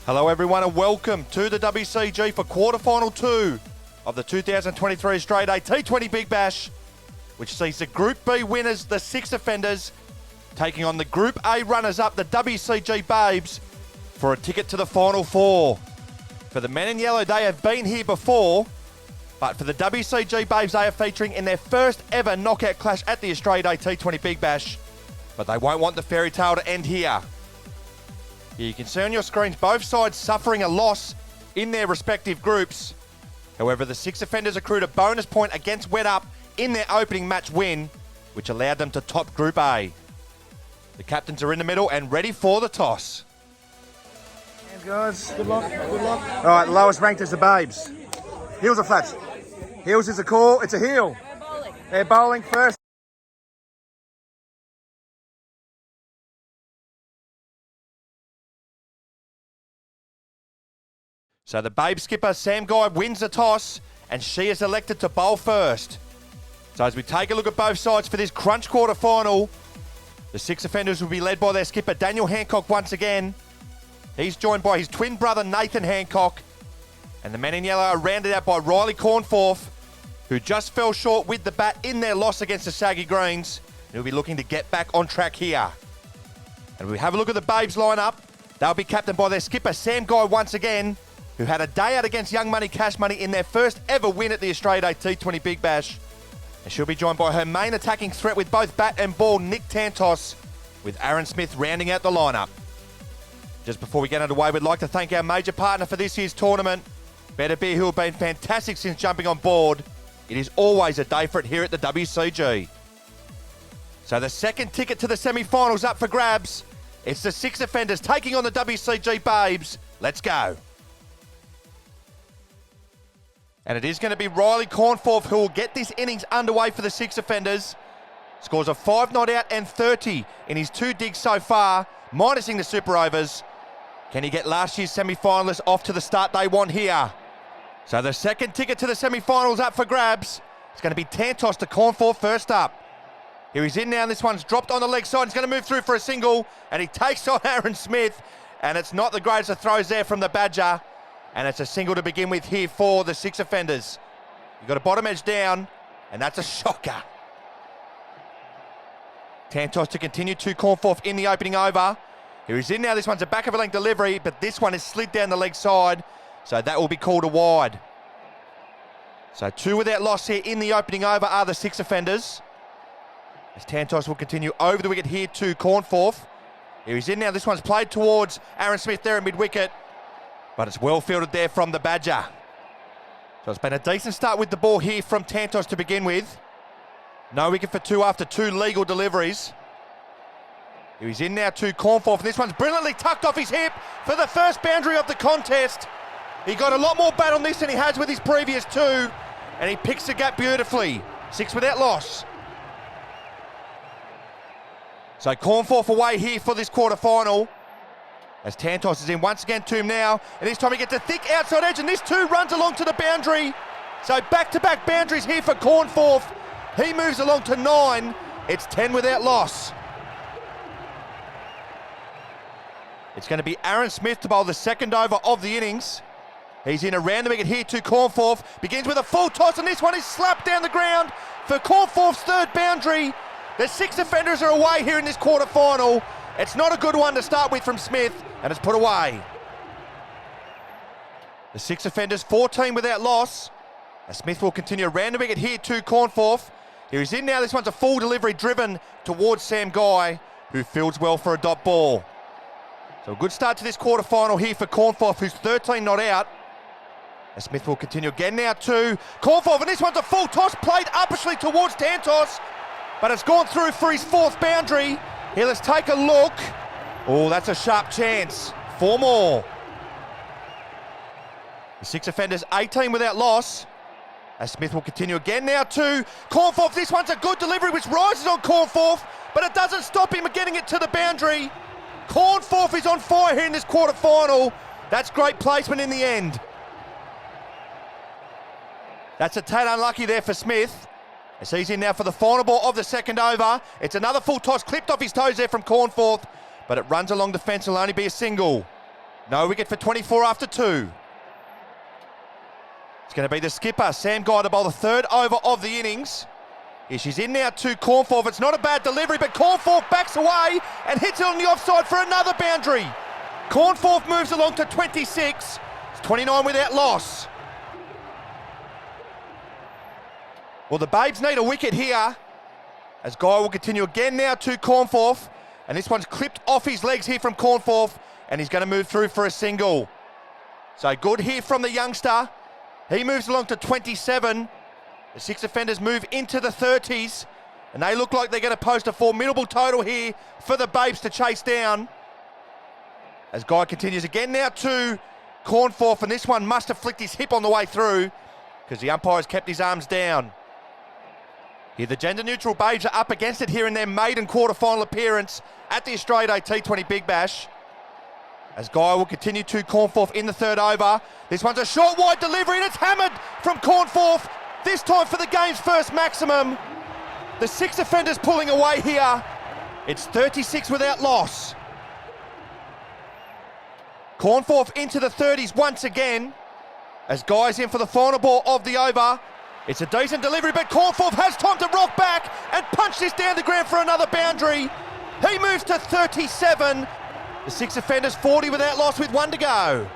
Hello everyone and welcome to the WCG for quarterfinal 2 of the 2023 Australia ADT20 Big Bash, which sees the Group B winners, the Six Offenders, taking on the Group A runners-up, the WCG Babes, for a ticket to the Final Four. For the men in yellow, they have been here before, but for the WCG Babes, they are featuring in their first ever knockout clash at the Australia ADT20 Big Bash, but they won't want the fairy tale to end here. Here you can see on your screens both sides suffering a loss in their respective groups. However, the Six Offenders accrued a bonus point against Wet Up in their opening match win, which allowed them to top Group A. The captains are in the middle and ready for the toss. Hands, guys. Good luck. Good luck. All right, lowest ranked is the Babes. Heels or flats? Heels is a call. It's a heel. They're bowling first. So the Babe skipper, Sam Guy, wins the toss, and she is elected to bowl first. So as we take a look at both sides for this crunch quarter final, the Six Offenders will be led by their skipper, Daniel Hancock, once again. He's joined by his twin brother, Nathan Hancock. And the men in yellow are rounded out by Riley Cornforth, who just fell short with the bat in their loss against the Saggy Greens. He'll be looking to get back on track here. And we have a look at the Babes lineup. They'll be captained by their skipper, Sam Guy, once again, who had a day out against Young Money Cash Money in their first ever win at the Australia ADT20 Big Bash. And she'll be joined by her main attacking threat with both bat and ball, Nick Tantos, with Aaron Smith rounding out the lineup. Just before we get underway, we'd like to thank our major partner for this year's tournament, Better Beer, who have been fantastic since jumping on board. It is always a day for it here at the WCG. So the second ticket to the semi-finals up for grabs. It's the Six Offenders taking on the WCG Babes. Let's go. And it is going to be Riley Cornforth who will get this innings underway for the Six Offenders. Scores of 5 not out and 30 in his 2 digs so far, minusing the super overs. Can he get last year's semi-finalists off to the start they want here? So the second ticket to the semi-finals up for grabs. It's going to be Tantos to Cornforth first up. Here he's in now, and this one's dropped on the leg side. He's going to move through for a single, and he takes on Aaron Smith, and it's not the greatest of throws there from the Badger. And it's a single to begin with here for the Six Offenders. You've got a bottom edge down, and that's a shocker. Tantos to continue to Cornforth in the opening over. Here he's in now. This one's a back of a length delivery, but this one is slid down the leg side, so that will be called a wide. So 2 without loss here in the opening over are the Six Offenders. As Tantos will continue over the wicket here to Cornforth. Here he's in now. This one's played towards Aaron Smith there at mid-wicket. But it's well fielded there from the Badger. So it's been a decent start with the ball here from Tantos to begin with. No wicket for 2 after 2 legal deliveries. Here he's in now to Cornforth. And this one's brilliantly tucked off his hip for the first boundary of the contest. He got a lot more bat on this than he has with his previous 2. And he picks the gap beautifully. 6 without loss. So Cornforth away here for this quarter-final. As Tantos is in once again to him now, and this time he gets a thick outside edge, and this too runs along to the boundary. So back-to-back boundaries here for Cornforth. He moves along to 9. It's 10 without loss. It's going to be Aaron Smith to bowl the second over of the innings. He's in around the wicket here to Cornforth. Begins with a full toss, and this one is slapped down the ground for Cornforth's 3rd boundary. The Six Offenders are away here in this quarter-final. It's not a good one to start with from Smith, and it's put away. The Six Offenders, 14 without loss. As Smith will continue around the wicket here to Cornforth. Here he's in now. This one's a full delivery driven towards Sam Guy, who fields well for a dot ball. So a good start to this quarter-final here for Cornforth, who's 13 not out. As Smith will continue again now to Cornforth, and this one's a full toss played uppishly towards Tantos, but it's gone through for his 4th boundary. Here, let's take a look. Oh, that's a sharp chance. 4 more. The Six Offenders, 18 without loss. As Smith will continue again now to Cornforth. This one's a good delivery, which rises on Cornforth, but it doesn't stop him getting it to the boundary. Cornforth is on fire here in this quarter-final. That's great placement in the end. That's a tad unlucky there for Smith. As he's in now for the final ball of the second over. It's another full toss clipped off his toes there from Cornforth, but it runs along the fence and will only be a single. No wicket for 24 after 2. It's going to be the skipper, Sam Guy, to bowl the third over of the innings. Here she's in now to Cornforth. It's not a bad delivery, but Cornforth backs away and hits it on the offside for another boundary. Cornforth moves along to 26. It's 29 without loss. Well, the Babes need a wicket here, as Guy will continue again now to Cornforth. And this one's clipped off his legs here from Cornforth, and he's going to move through for a single. So good here from the youngster. He moves along to 27. The 6 offenders move into the 30s, and they look like they're going to post a formidable total here for the Babes to chase down. As Guy continues again now to Cornforth, and this one must have flicked his hip on the way through because the umpire's kept his arms down. Here the gender-neutral Babes are up against it here in their maiden quarter-final appearance at the Australia Day T20 Big Bash. As Guy will continue to Cornforth in the third over. This one's a short wide delivery and it's hammered from Cornforth. This time for the game's first maximum. The 6 offenders pulling away here. It's 36 without loss. Cornforth into the 30s once again. As Guy's in for the final ball of the over. It's a decent delivery, but Cornforth has time to rock back and punch this down the ground for another boundary. He moves to 37. The 6 offenders 40 without loss with 1 to go.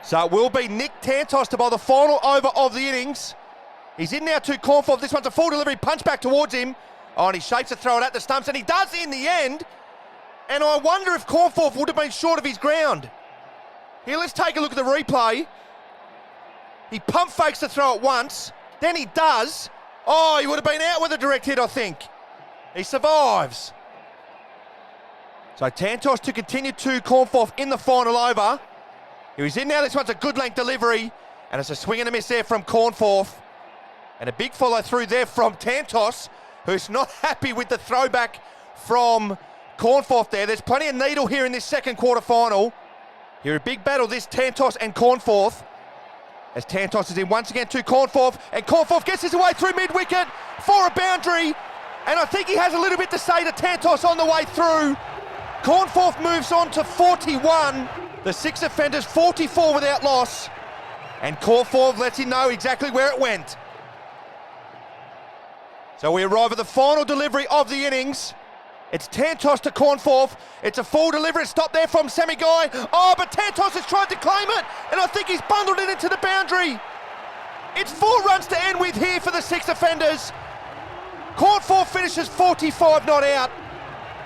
So it will be Nick Tantos to bowl the final over of the innings. He's in now to Cornforth. This one's a full delivery, punch back towards him. Oh, and he shapes to throw it at the stumps, and he does in the end. And I wonder if Cornforth would have been short of his ground. Here, let's take a look at the replay. He pump fakes to throw it once, then he does. Oh, he would have been out with a direct hit, I think. He survives. So Tantos to continue to Cornforth in the final over. Here he's in now. This one's a good length delivery, and it's a swing and a miss there from Cornforth. And a big follow through there from Tantos, who's not happy with the throwback from Cornforth there. There's plenty of needle here in this second quarter final. Here a big battle, this Tantos and Cornforth. As Tantos is in once again to Cornforth, and Cornforth gets his way through mid-wicket for a boundary. And I think he has a little bit to say to Tantos on the way through. Cornforth moves on to 41. The 6 offenders 44 without loss. And Cornforth lets him know exactly where it went. So we arrive at the final delivery of the innings. It's Tantos to Cornforth. It's a full delivery. It's stopped there from Sammy Guy. Oh, but Tantos has tried to claim it, and I think he's bundled it into the boundary. It's 4 runs to end with here for the 6 offenders. Cornforth finishes 45 not out.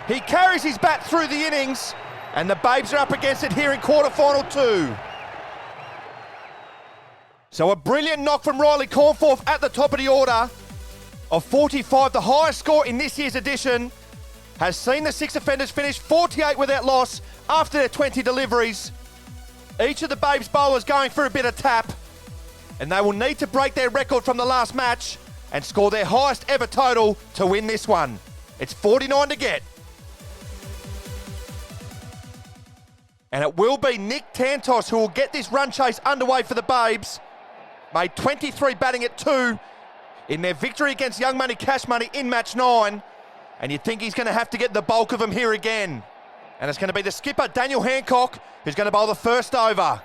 He carries his bat through the innings, and the Babes are up against it here in quarterfinal 2. So a brilliant knock from Riley Cornforth at the top of the order of 45, the highest score in this year's edition. Has seen the 6 offenders finish 48 without loss after their 20 deliveries. Each of the Babes bowlers going for a bit of tap, and they will need to break their record from the last match and score their highest ever total to win this one. It's 49 to get. And it will be Nick Tantos who will get this run chase underway for the Babes. Made 23 batting at 2 in their victory against Young Money Cash Money in match 9. And you'd think he's going to have to get the bulk of them here again. And it's going to be the skipper, Daniel Hancock, who's going to bowl the first over.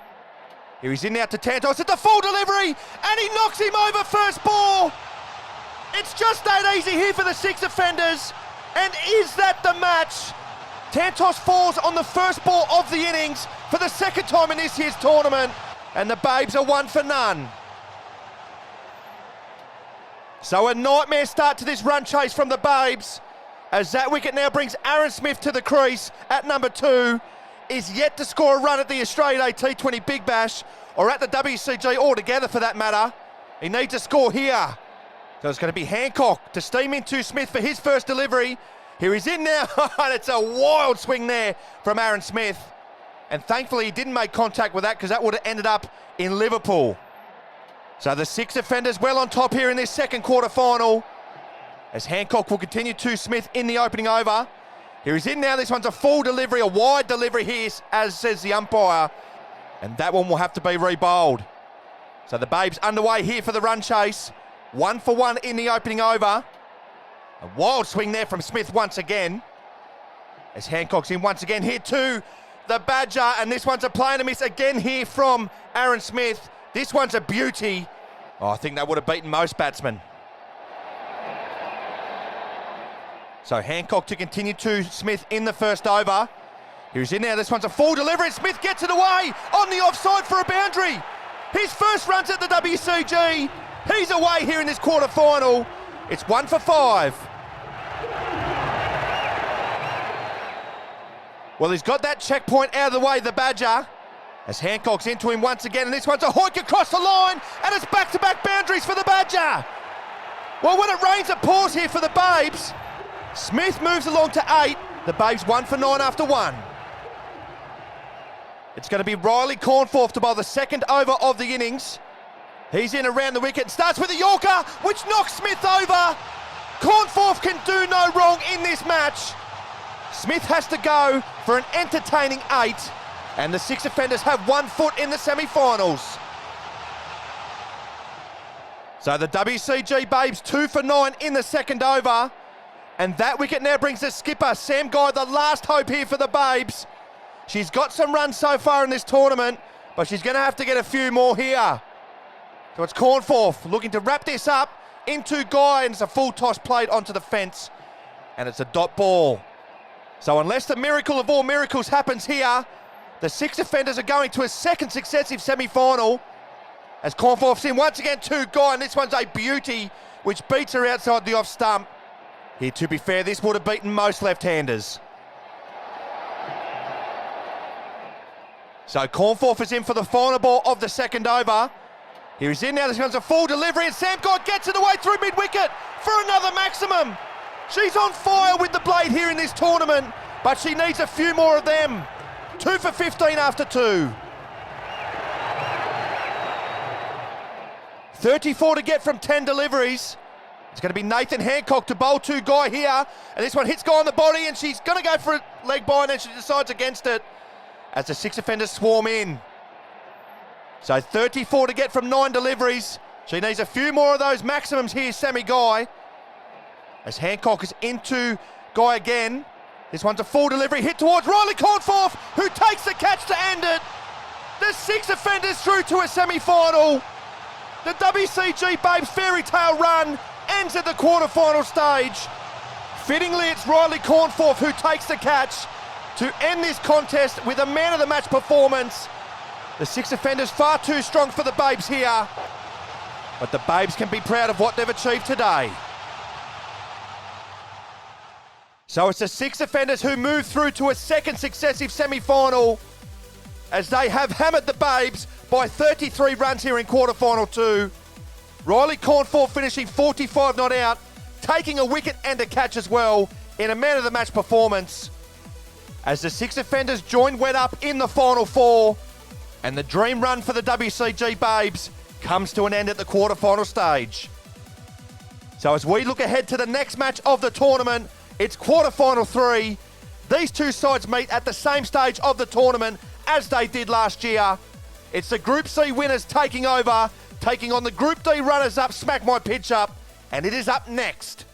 Here he's in now to Tantos. It's a full delivery, and he knocks him over first ball. It's just that easy here for the 6 offenders. And is that the match? Tantos falls on the first ball of the innings for the second time in this year's tournament. And the Babes are 1 for none. So a nightmare start to this run chase from the Babes, as that wicket now brings Aaron Smith to the crease at number 2, is yet to score a run at the Australia Day T20 Big Bash, or at the WCG altogether for that matter. He needs a score here. So it's going to be Hancock to steam into Smith for his first delivery. Here he's in now, and it's a wild swing there from Aaron Smith. And thankfully he didn't make contact with that, because that would have ended up in Liverpool. So the 6 offenders well on top here in this second quarter final, as Hancock will continue to Smith in the opening over. Here he's in now. This one's a full delivery, a wide delivery here, as says the umpire. And that one will have to be re-bowled. So the Babes underway here for the run chase. 1 for 1 in the opening over. A wild swing there from Smith once again, as Hancock's in once again here to the Badger, and this one's a play and a miss again here from Aaron Smith. This one's a beauty. Oh, I think that would have beaten most batsmen. So Hancock to continue to Smith in the first over. He's in there. This one's a full delivery. Smith gets it away on the offside for a boundary. His first runs at the WCG. He's away here in this quarter-final. It's 1 for 5. Well, he's got that checkpoint out of the way, the Badger, as Hancock's into him once again, and this one's a hoik across the line, and it's back-to-back boundaries for the Badger. Well, when it rains, it pours here for the Babes. Smith moves along to 8. The Babes 1 for 9 after 1. It's going to be Riley Cornforth to bowl the second over of the innings. He's in around the wicket and starts with a Yorker, which knocks Smith over. Cornforth can do no wrong in this match. Smith has to go for an entertaining 8, and the 6 offenders have 1 foot in the semi-finals. So the WCG Babes 2 for 9 in the second over. And that wicket now brings the skipper, Sam Guy, the last hope here for the Babes. She's got some runs so far in this tournament, but she's going to have to get a few more here. So it's Cornforth looking to wrap this up into Guy, and it's a full toss played onto the fence, and it's a dot ball. So unless the miracle of all miracles happens here, the 6 offenders are going to a second successive semi-final, as Cornforth's in once again to Guy, and this one's a beauty, which beats her outside the off stump. Here, to be fair, this would have beaten most left-handers. So Cornforth is in for the final ball of the second over. Here he's in now, this one's a full delivery, and Sam God gets it away through mid-wicket for another maximum. She's on fire with the blade here in this tournament, but she needs a few more of them. 2 for 15 after 2. 34 to get from 10 deliveries. It's going to be Nathan Hancock to bowl to Guy here. And this one hits Guy on the body, and she's going to go for a leg by, and then she decides against it as the 6 offenders swarm in. So 34 to get from 9 deliveries. She needs a few more of those maximums here, Sammy Guy. As Hancock is into Guy again. This one's a full delivery, hit towards Riley Cornforth, who takes the catch to end it. The 6 offenders through to a semi-final. The WCG Babes fairy tale run ends at the quarter-final stage. Fittingly, it's Riley Cornforth who takes the catch to end this contest with a man-of-the-match performance. The 6 offenders far too strong for the Babes here, but the Babes can be proud of what they've achieved today. So it's the 6 offenders who move through to a second successive semi-final, as they have hammered the Babes by 33 runs here in quarter-final 2. Riley Cornforth finishing 45 not out, taking a wicket and a catch as well in a man-of-the-match performance. As the 6 offenders join wet up in the final 4, and the dream run for the WCG Babes comes to an end at the quarter-final stage. So as we look ahead to the next match of the tournament, it's quarter-final 3. These two sides meet at the same stage of the tournament as they did last year. It's the Group C winners taking over, taking on the Group D runners-up, Smack My Pitch Up, and it is up next.